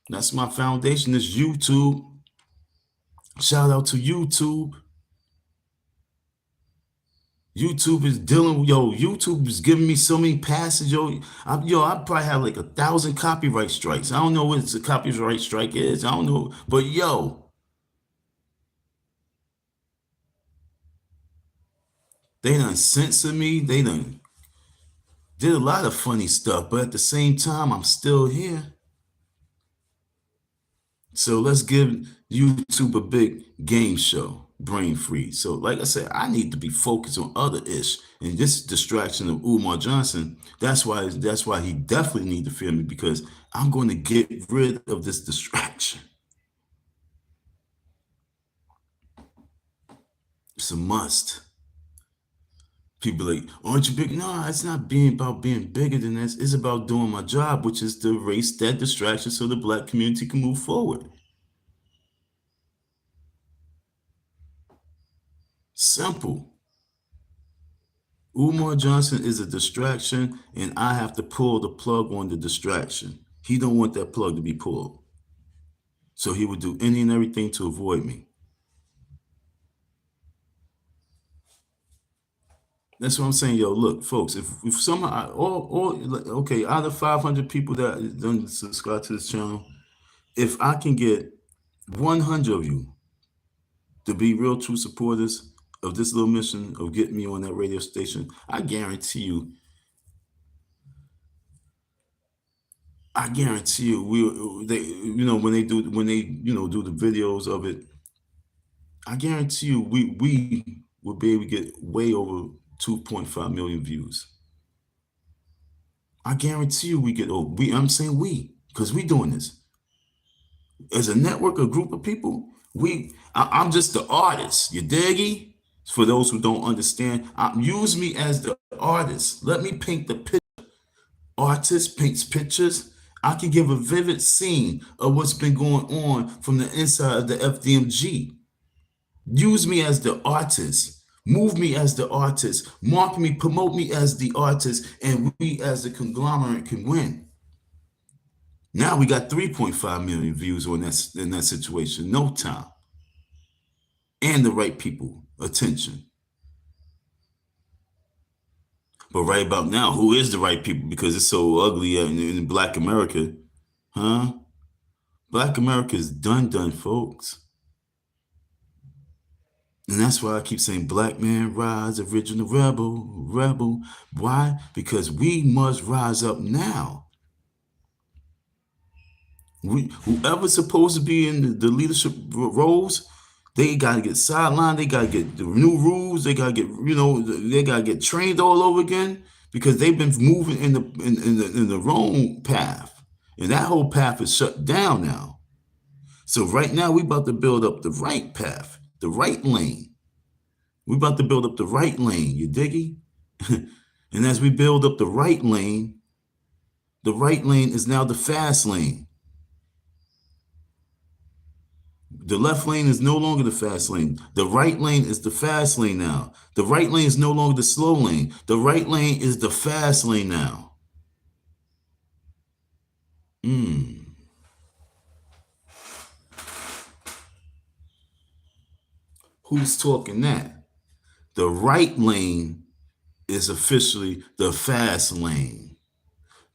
That's my foundation is YouTube. Shout out to YouTube. YouTube is dealing with, YouTube is giving me so many passes, I probably have like 1,000 copyright strikes. I don't know what a copyright strike is. I don't know, but they done censored me. They done did a lot of funny stuff, but at the same time, I'm still here. So let's give YouTube a big game show, Brain Freeze. So like I said, I need to be focused on other ish. And this distraction of Umar Johnson, that's why he definitely need to fear me, because I'm going to get rid of this distraction. It's a must. People like, aren't you big? No, it's not about being bigger than this. It's about doing my job, which is to erase that distraction so the black community can move forward. Simple. Umar Johnson is a distraction, and I have to pull the plug on the distraction. He don't want that plug to be pulled. So he would do any and everything to avoid me. That's what I'm saying, yo. Look, folks, if somehow okay, out of 500 people that don't subscribe to this channel, if I can get 100 of you to be real true supporters of this little mission of getting me on that radio station, I guarantee you, when they do the videos of it, I guarantee you, we will be able to get way over 2.5 million views. I guarantee you, we get over. I'm saying we, because we doing this as a network, a group of people. I'm just the artist. You diggy? For those who don't understand, use me as the artist. Let me paint the picture. Artist paints pictures. I can give a vivid scene of what's been going on from the inside of the FDMG. Use me as the artist. Move me as the artist. Mark me, promote me as the artist, and we as a conglomerate can win. Now we got 3.5 million views on that in that situation. No time. And the right people. Attention. But right about now, who is the right people? Because it's so ugly in Black America. Huh? Black America is done, folks. And that's why I keep saying, black man rise, original rebel. Why? Because we must rise up now. Whoever's supposed to be in the leadership roles, they got to get sidelined. They got to get the new rules. They got to get, they got to get trained all over again because they've been moving in the wrong path. And that whole path is shut down now. So right now, we about to build up the right path, the right lane. We about to build up the right lane, you diggy? And as we build up the right lane is now the fast lane. The left lane is no longer the fast lane. The right lane is the fast lane now. The right lane is no longer the slow lane. The right lane is the fast lane now. Who's talking that? The right lane is officially the fast lane.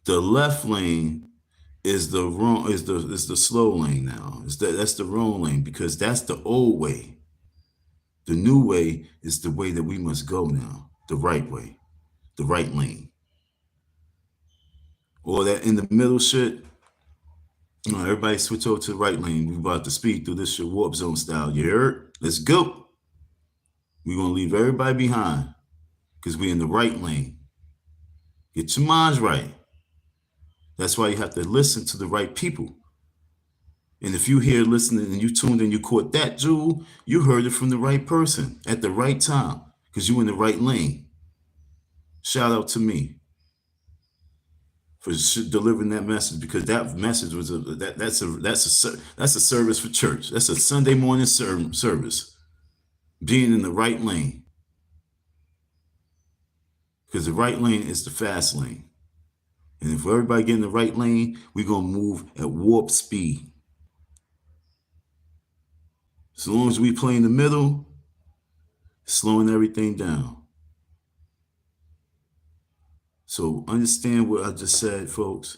The left lane is the wrong is the slow lane now. That's the wrong lane because that's the old way. The new way is the way that we must go now. The right way. The right lane. Or that in the middle shit. Everybody switch over to the right lane. We about to speed through this shit warp zone style. You heard? Let's go. We're gonna leave everybody behind because we're in the right lane. Get your minds right. That's why you have to listen to the right people. And if you here listening and you tuned in, you caught that jewel, you heard it from the right person at the right time because you in the right lane. Shout out to me for delivering that message because that message was that's a service for church. That's a Sunday morning service. Being in the right lane because the right lane is the fast lane. And if everybody get in the right lane, we're gonna move at warp speed. As long as we play in the middle, slowing everything down. So understand what I just said, folks,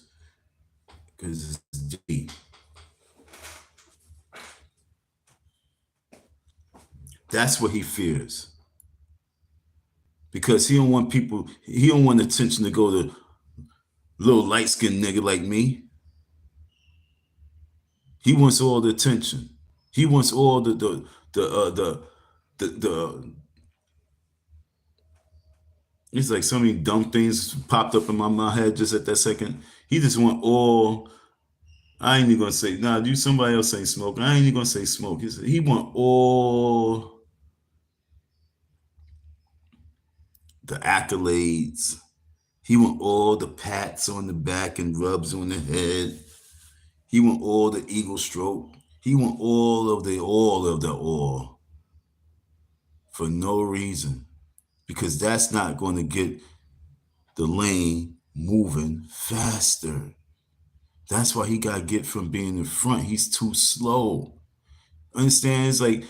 because it's deep. That's what he fears. Because he don't want attention to go to little light-skinned nigga like me. He wants all the attention. He wants all the it's like so many dumb things popped up in my head just at that second. He just want all. I ain't even gonna say do somebody else say smoke. I ain't even gonna say smoke. He want all the accolades. He want all the pats on the back and rubs on the head. He want all the ego stroke. He want all of the all for no reason. because that's not going to get the lane moving faster. That's why he got to get from being in front. He's too slow. Understand?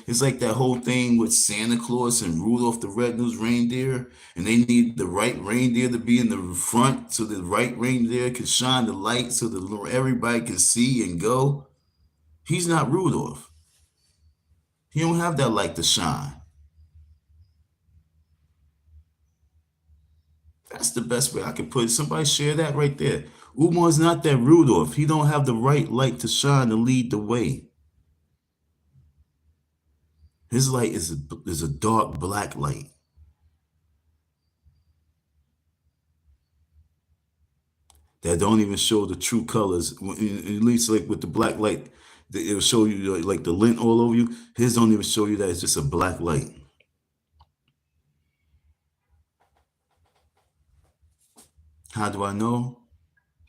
It's like that whole thing with Santa Claus and Rudolph the Red-Nosed Reindeer, and they need the right reindeer to be in the front so the right reindeer can shine the light so that everybody can see and go. He's not Rudolph. He don't have that light to shine. That's the best way I could put it. Somebody share that right there. Umar's not that Rudolph. He don't have the right light to shine to lead the way. His light is a dark black light that don't even show the true colors. At least like with the black light, it'll show you like the lint all over you. His don't even show you that it's just a black light. How do I know?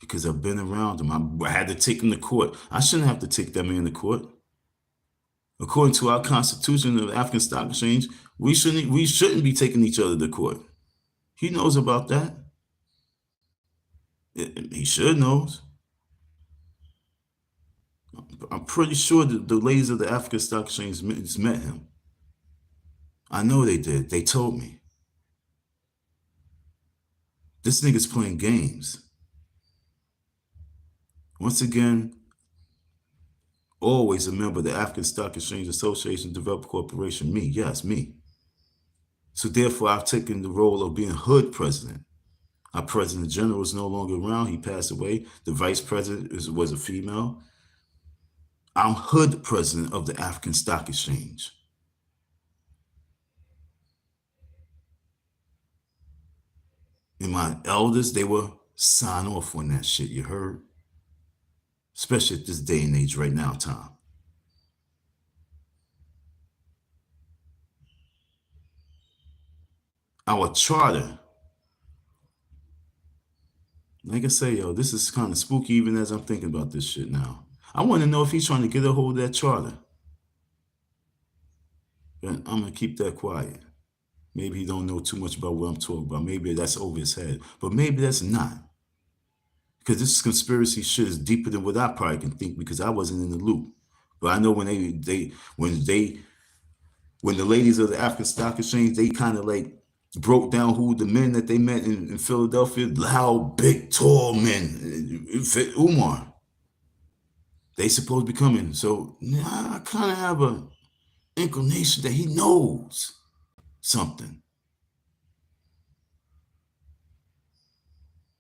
Because I've been around him. I had to take him to court. I shouldn't have to take that man to court. According to our Constitution of the African Stock Exchange, we shouldn't be taking each other to court. He knows about that. He should knows. I'm pretty sure that the ladies of the African Stock Exchange met him. I know they did. They told me. This nigga's playing games. Once again, always a member of the African Stock Exchange Association Developer Corporation. Me, yes, me. So therefore, I've taken the role of being hood president. Our president general is no longer around. He passed away. The vice president was a female. I'm hood president of the African Stock Exchange. And my elders, they will sign off on that shit, you heard? Especially at this day and age right now, Tom. Our charter, like I say, yo, this is kind of spooky even as I'm thinking about this shit now. I want to know if he's trying to get a hold of that charter. But I'm going to keep that quiet. Maybe he don't know too much about what I'm talking about. Maybe that's over his head. But maybe that's not. Because this conspiracy shit is deeper than what I probably can think because I wasn't in the loop. But I know when the ladies of the African Stock Exchange, they kind of like broke down who the men that they met in Philadelphia, loud, big, tall men, Umar. They supposed to be coming. So I kind of have a inclination that he knows something.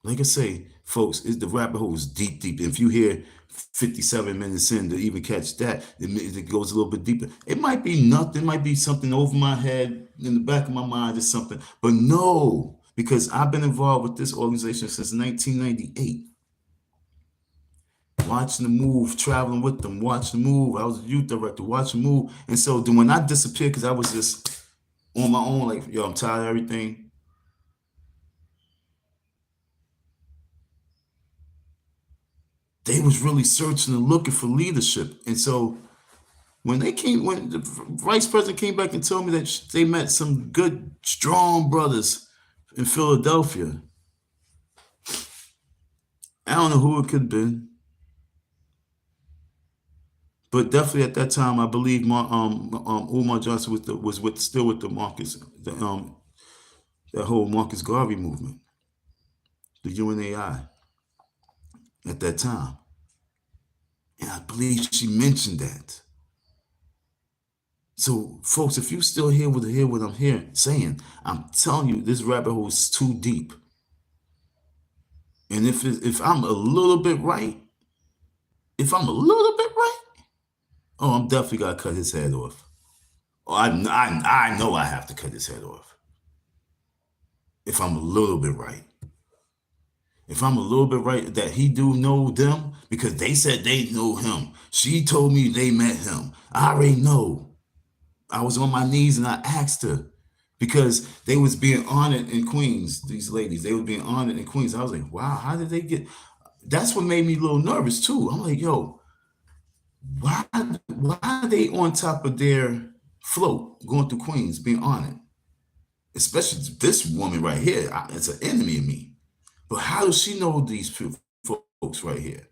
Like I say, folks, the rabbit hole is deep, deep. If you hear 57 minutes in to even catch that, it goes a little bit deeper. It might be nothing, it might be something over my head, in the back of my mind or something. But no, because I've been involved with this organization since 1998. Watching the move, traveling with them, watching the move. I was a youth director, watching the move. And so then when I disappeared, because I was just on my own, like, yo, I'm tired of everything. They was really searching and looking for leadership. And so when the vice president came back and told me that they met some good, strong brothers in Philadelphia, I don't know who it could have been. But definitely at that time, I believe Umar Johnson was still with the Marcus, that whole Marcus Garvey movement, the UNAI at that time. And I believe she mentioned that. So, folks, if you still hear what I'm saying, I'm telling you, this rabbit hole is too deep. And if I'm a little bit right, oh, I'm definitely gotta cut his head off. Oh, I know I have to cut his head off. If I'm a little bit right. If I'm a little bit right that he do know them because they said they know him. She told me they met him. I already know. I was on my knees and I asked her because they was being honored in Queens, these ladies. They were being honored in Queens. I was like, wow, how did they get? That's what made me a little nervous too. I'm like, yo, why are they on top of their float going through Queens being honored? especially this woman right here. It's an enemy of me. But how does she know these folks right here?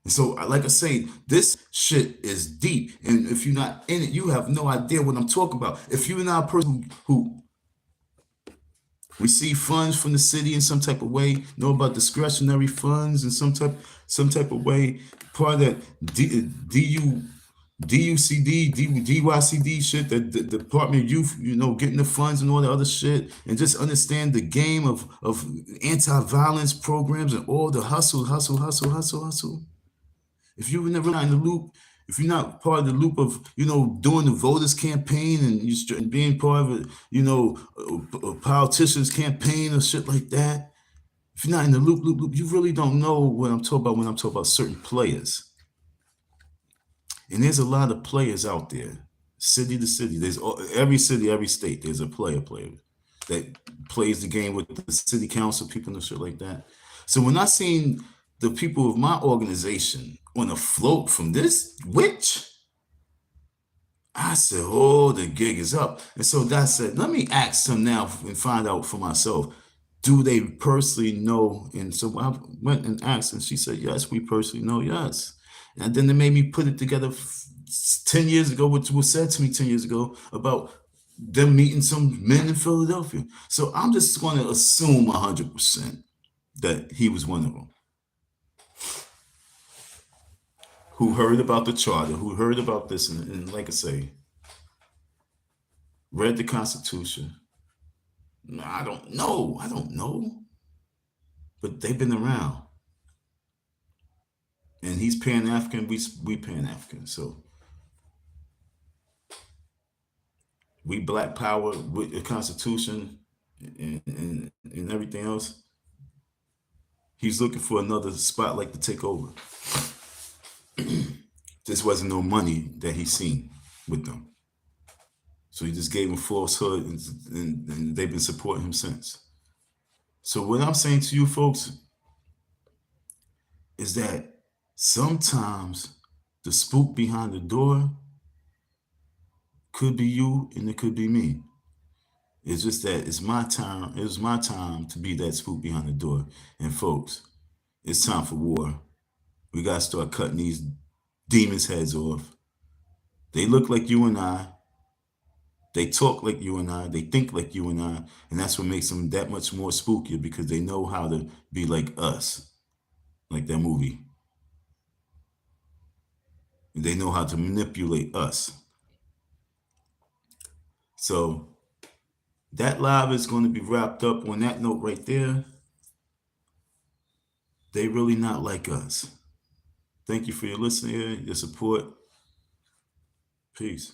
And so, like I say, this shit is deep. And if you're not in it, you have no idea what I'm talking about. If you're not a person who receive funds from the city in some type of way, know about discretionary funds in some type of way, part of that DYCD shit, the Department of Youth, getting the funds and all the other shit, and just understand the game of anti-violence programs and all the hustle, hustle, hustle, hustle, hustle. If you're never not in the loop, if you're not part of the loop of, doing the voters campaign and you being part of it, a politician's campaign or shit like that, if you're not in the loop, you really don't know what I'm talking about when I'm talking about certain players. And there's a lot of players out there, city to city. There's every city, every state. There's a player that plays the game with the city council people and shit like that. So when I seen the people of my organization on a float from this witch, I said, "Oh, the gig is up." And so that said, let me ask them now and find out for myself. Do they personally know? And so I went and asked, and she said, "Yes, we personally know, yes." And then they made me put it together 10 years ago, which was said to me 10 years ago about them meeting some men in Philadelphia. So I'm just going to assume 100% that he was one of them who heard about the charter, who heard about this, and like I say, read the Constitution. I don't know. I don't know. But they've been around. And he's Pan African, we Pan African. So we Black Power with the Constitution and everything else. He's looking for another spotlight to take over. This wasn't no money that he seen with them. So he just gave him falsehood, and they've been supporting him since. So what I'm saying to you folks is that sometimes the spook behind the door could be you and it could be me. It's just that it's my time. It was my time to be that spook behind the door. And folks, it's time for war. We gotta start cutting these demons' heads off. They look like you and I. They talk like you and I. They think like you and I. And that's what makes them that much more spookier because they know how to be like us, like that movie. And they know how to manipulate us. So that live is going to be wrapped up on that note right there. They really not like us. Thank you for your listening, your support. Peace.